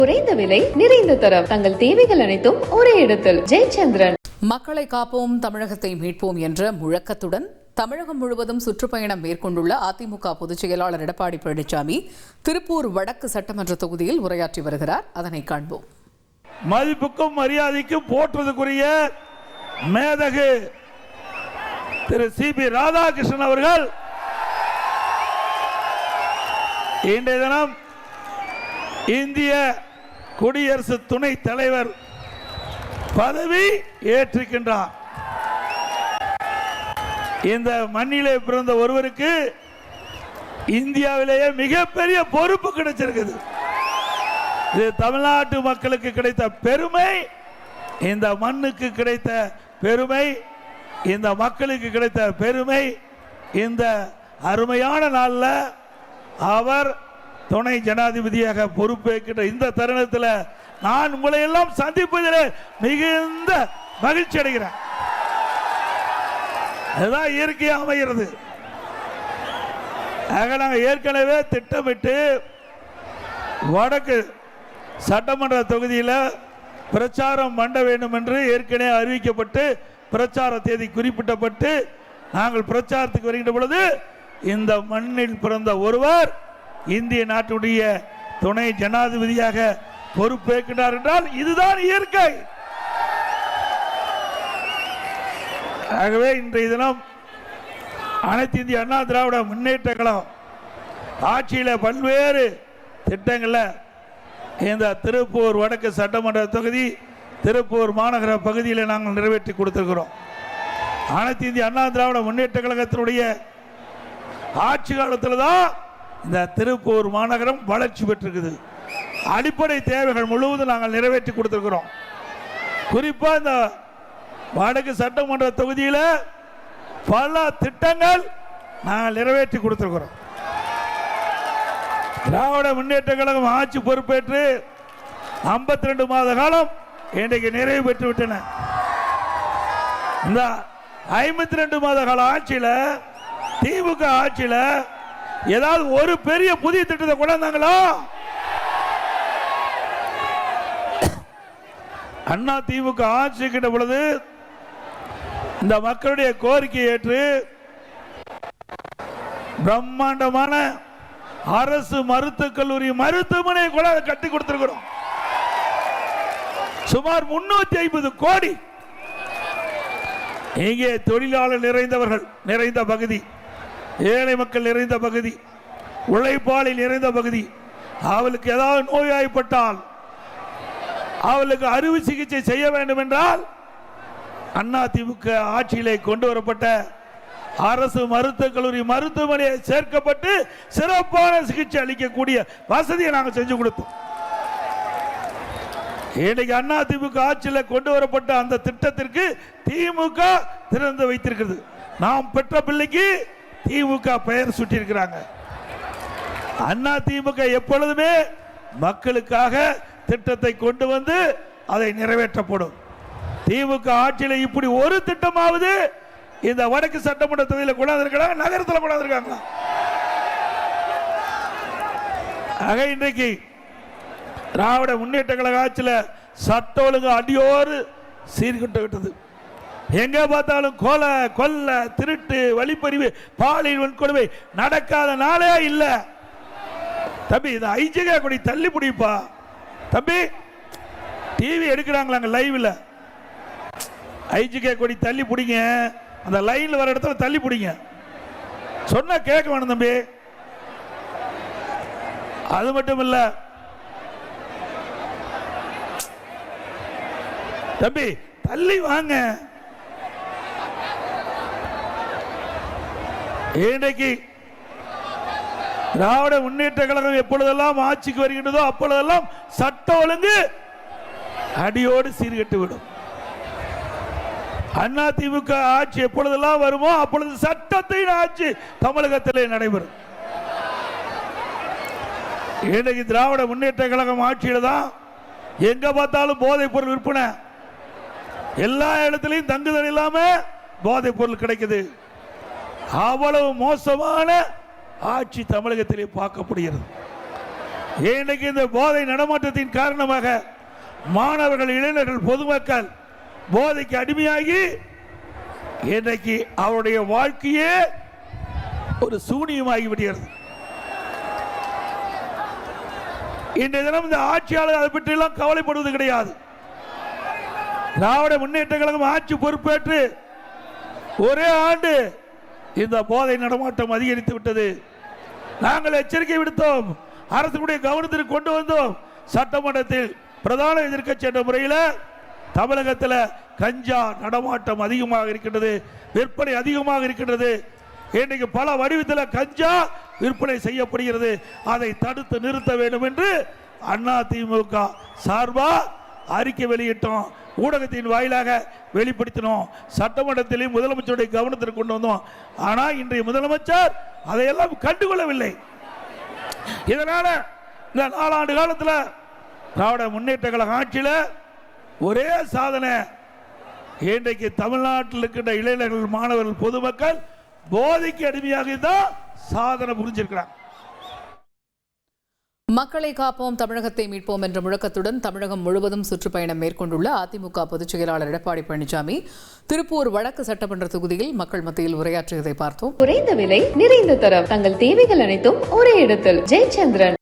குறைந்த விலை நிறைந்த தரம் தங்கள் தேவைகள் அனைத்தும் ஒரே இடத்தில். ஜெயச்சந்திரன். மக்களை காப்போம், தமிழகத்தை மீட்போம் என்ற முழக்கத்துடன் தமிழகம் முழுவதும் சுற்றுப்பயணம் மேற்கொண்டுள்ள அதிமுக பொதுச் செயலாளர் எடப்பாடி பழனிசாமி திருப்பூர் வடக்கு சட்டமன்ற தொகுதியில் உரையாற்றி வருகிறார். அதனை காண்போம். மதிப்புக்கும் மரியாதைக்கும் போற்றுவதற்குரிய மேதகு திரு சி.பி. ராதாகிருஷ்ணன் அவர்கள் இன்றைய தினம் இந்திய குடியரசு துணைத் தலைவர் பதவி ஏற்றிருக்கின்றார். இந்த மண்ணிலே பிறந்த ஒருவருக்கு இந்தியாவிலேயே மிகப்பெரிய பொறுப்பு கிடைச்சிருக்குது. இது தமிழ்நாட்டு மக்களுக்கு கிடைத்த பெருமை, இந்த மண்ணுக்கு கிடைத்த பெருமை, இந்த மக்களுக்கு கிடைத்த பெருமை. இந்த அருமையான நாளில் அவர் துணை ஜனாதிபதியாக பொறுப்பேற்கின்ற இந்த தருணத்தில் நான் உங்களை எல்லாம் சந்திப்பதில் மிகுந்த மகிழ்ச்சி அடைகிறேன். அதுதான் இயற்கையாக அமைகிறது. நாங்கள் ஏற்கனவே திட்டமிட்டு வடக்கு சட்டமன்ற தொகுதியில் பிரச்சாரம் பண்ண வேண்டும் என்று ஏற்கனவே அறிவிக்கப்பட்டு பிரச்சார தேதி குறிப்பிட்டப்பட்டு நாங்கள் பிரச்சாரத்துக்கு வருகின்ற பொழுது இந்த மண்ணில் பிறந்த ஒருவர் இந்திய நாட்டுடைய துணை ஜனாதிபதியாக பொறுப்பேற்கிறார் என்றால் இதுதான் இயற்கை. ஆகவே இன்றைய தினம் அனைத்து இந்திய அண்ணா திராவிட முன்னேற்ற கழகம் ஆட்சியில் பல்வேறு திட்டங்களில் இந்த திருப்பூர் வடக்கு சட்டமன்ற தொகுதி திருப்பூர் மாநகர பகுதியில் நாங்கள் நிறைவேற்றி கொடுத்திருக்கிறோம். அனைத்து இந்திய அண்ணா திராவிட முன்னேற்ற கழகத்தினுடைய ஆட்சி காலத்தில் தான் இந்த திருப்பூர் மாநகரம் வளர்ச்சி பெற்றிருக்குது. அடிப்படை தேவைகள் முழுவதும் நாங்கள் நிறைவேற்றி கொடுத்திருக்கிறோம். குறிப்பாக இந்த வடக்கு சட்டமன்ற தொகுதியில் பல திட்டங்கள் நாங்கள் நிறைவேற்றி கொடுத்திருக்கிறோம். திராவிட முன்னேற்ற கழகம் ஆட்சி பொறுப்பேற்று 52 மாத காலம் இன்றைக்கு நிறைவு பெற்று விட்டன. இந்த 52 மாத கால ஆட்சியில் திமுக ஆட்சியில் ஏதாவது ஒரு பெரிய புதிய திட்டத்தை கொண்டாந்தாங்களா? அண்ணா திமுக ஆட்சி கிட்ட பொழுது இந்த மக்களுடைய கோரிக்கை ஏற்று பிரம்மாண்டமான அரசு மருத்துவக் கல்லூரி மருத்துவமனை கூட கட்டி கொடுத்திருக்கிறோம். சுமார் 350 கோடி. இங்கே தொழிலாளர் நிறைந்தவர்கள் நிறைந்த பகுதி, ஏழை மக்கள் நிறைந்த பகுதி, உழைப்பாளி நிறைந்த பகுதி. அவளுக்கு ஏதாவது நோய்வாய்ப்பட்டால் அவளுக்கு அறுவை சிகிச்சை செய்ய வேண்டும் என்றால் அண்ணா திமுக ஆட்சியிலே கொண்டு வரப்பட்ட அரசு மருத்துவக் கல்லூரி மருத்துவமனையை சேர்க்கப்பட்டு சிறப்பான சிகிச்சை அளிக்கக்கூடிய வசதியை நாங்கள் செஞ்சு கொடுத்தோம். இன்னைக்கு அண்ணா திமுக ஆட்சியில் கொண்டு வரப்பட்ட அந்த திட்டத்திற்கு திமுக திறந்து வைத்திருக்கிறது. நாம் பெற்ற பிள்ளைக்கு திமுக பெயர் சுட்டியிருக்கிறாங்க. அண்ணா திமுக எப்பொழுதுமே மக்களுக்காக திட்டத்தை கொண்டு வந்து அதை நிறைவேற்றப்படும். திமுக ஆட்சியில் இப்படி ஒரு திட்டமாவது இந்த வடக்கு சட்டமன்ற தொகுதியில் கொண்டாந்துருக்காங்க, நகரத்தில் கொண்டாந்துருக்காங்களா? ஆக இன்றைக்கு திராவிட முன்னேற்ற கழக ஆட்சியில் சட்ட ஒழுங்கு அடியோடு சீர்கிட்டு விட்டது. எங்க பார்த்தாலும் கொலை, கொல்ல, திருட்டு, வழிப்பறிவு, பாலியல் வன்கொடுமை நடக்காத நாளே இல்லை. தம்பி இந்த ஐஜிகா கொடி தள்ளி பிடிப்பா தம்பி. டிவி எடுக்கிறாங்களாங்க லைவ்ல, ஐஜிகா கொடி தள்ளி பிடிங்க. அந்த லைன்ல வர இடத்துல தள்ளி பிடிங்க. சொன்னா கேட்க வேணும் தம்பி. அது மட்டும் இல்ல தம்பி, தள்ளி வாங்க. இன்றைக்கு திராவிட முன்னேற்ற கழகம் எப்பொழுதெல்லாம் ஆட்சிக்கு வருகின்றதோ அப்பொழுதெல்லாம் சட்ட ஒழுங்கு அடியோடு சீர்கட்டு விடும். அண்ணா திமுக ஆட்சி எப்பொழுதெல்லாம் வருமோ அப்பொழுது சட்டத்தின் ஆட்சி தமிழகத்திலே நடைபெறும். இன்றைக்கு திராவிட முன்னேற்ற கழகம் ஆட்சியில் தான் எங்க பார்த்தாலும் போதைப் பொருள் விற்பனை, எல்லா இடத்திலையும் தங்குதல் இல்லாம போதைப் பொருள் கிடைக்குது. அவ்வளவு மோசமான ஆட்சி தமிழகத்திலே பார்க்கப்படுகிறது. இன்றைக்கு இந்த போதை நடமாட்டத்தின் காரணமாக மாணவர்கள், இளைஞர்கள், பொதுமக்கள் போதைக்கு அடிமையாகி இன்றைக்கு அவருடைய வாழ்க்கையே ஒரு சூனியமாகி விடுகிறது. இன்றைய தினம் இந்த ஆட்சியாளர் அதை பற்றி எல்லாம் கவலைப்படுவது கிடையாது. திராவிட முன்னேற்ற கழகம் ஆட்சி பொறுப்பேற்று ஒரே ஆண்டு இந்த போதை நடமாட்டம் அதிகரித்து விட்டது. நாங்கள் எச்சரிக்கை விடுத்தோம், அரசுடைய கவனத்திற்கு கொண்டு வந்தோம். சட்டமன்றத்தில் பிரதான எதிர்க்கட்சி என்ற முறையில் தமிழகத்தில் கஞ்சா நடமாட்டம் அதிகமாக இருக்கின்றது, விற்பனை அதிகமாக இருக்கின்றது. இன்றைக்கு பல வடிவத்தில் கஞ்சா விற்பனை செய்யப்படுகிறது. அதை தடுத்து நிறுத்த வேண்டும் என்று அதிமுக சார்பாக அறிக்கை வெளியிட்டோம், ஊடகத்தின் வாயிலாக வெளிப்படுத்தினோம், சட்டமன்றத்திலேயும் முதலமைச்சருடைய கவனத்திற்கு கொண்டு வந்தோம். ஆனால் இன்றைய முதலமைச்சர் அதையெல்லாம் கண்டுகொள்ளவில்லை. இதனால இந்த 4 ஆண்டு காலத்தில் திராவிட முன்னேற்ற கழக ஆட்சியில் ஒரே சாதனை, இன்றைக்கு தமிழ்நாட்டில் இருக்கின்ற இளைஞர்கள், மாணவர்கள், பொதுமக்கள் போதைக்கு அடிமையாக தான் சாதனை புரிஞ்சிருக்கிறாங்க. மக்களை காப்போம், தமிழகத்தை மீட்போம் என்ற முழக்கத்துடன் தமிழகம் முழுவதும் சுற்றுப்பயணம் மேற்கொண்டுள்ள அதிமுக பொதுச் செயலாளர் எடப்பாடி பழனிசாமி திருப்பூர் வடக்கு சட்டமன்ற தொகுதியில் மக்கள் மத்தியில் உரையாற்றியதை பார்த்தோம். குறைந்த விலை, நிறைந்த தரம், தங்கள் தேவைகள் அனைத்தும் ஒரே இடத்தில். ஜெயச்சந்திரன்.